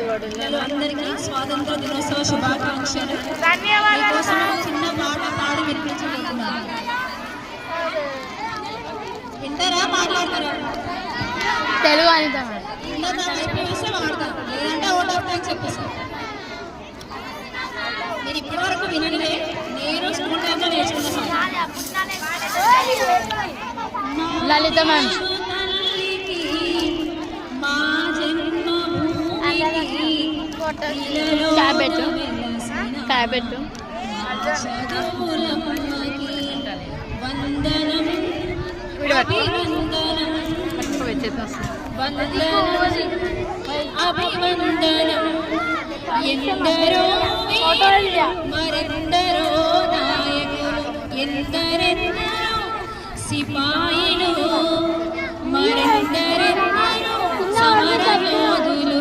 అందరికీ స్వాతంత్ర దినోత్సవ శుభాకాంక్షలు. మీకోసం చిన్న పాట పాడి వినిపించబోతున్నాను. వింటారా మాట్లాడతారా? తెలుగు అనిత అయిపోయిస్తే వాడతాం, లేదంటే అవుట్ ఆఫ్ టైం చెప్పేస్తాం. మీరు ఇప్పటి వరకు వినలే, నేను స్కూల్ టైంలో నేర్చుకున్నాను. లలిత మ్యామ్ క్యాబెట్ అభివందనం ఎందరో మరెందరో నాయకులు, ఎందరెందరో సిపాయిలు, మరెందరెందరో సమరయోధులు,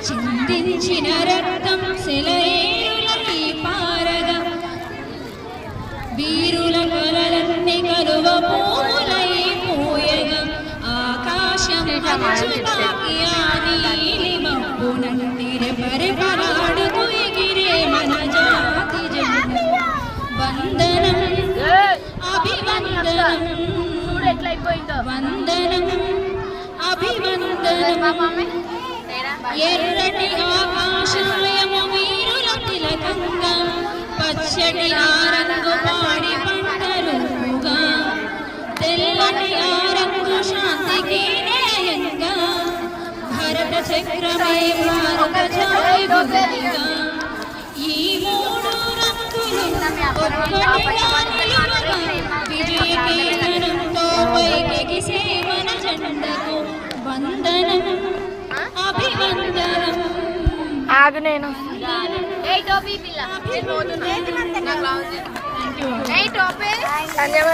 చిందించిన రక్తం సెలయేరులై పారగా, వీరుల కలలన్నీ కలువ పూలై పూయగా, ఆకాశం పంచుతాకి నీలి మబ్బునంటి రెపరెపలాడుతూ ఎగిరే మన జాతి జెండా. వందనం అభివందనం, వందనం అభివందనం, ఎర్రటి ఆకాశమయము వీరుల తిలకంగా, పచ్చటి ఆరంగు పాడి పంటలుగా, తెల్లటి ఆరంగు శాంతికి నిలయంగా, భరత చక్రమే భారత జాయిగా, ఈ మూడు రంగులు ఒక్కటిగా నిలువగా, విజయ కేతనంతో పైకెగిసే మన జెండకు వందనం అభివందనం. ఆగు నేను థ్యాంక్ యూ.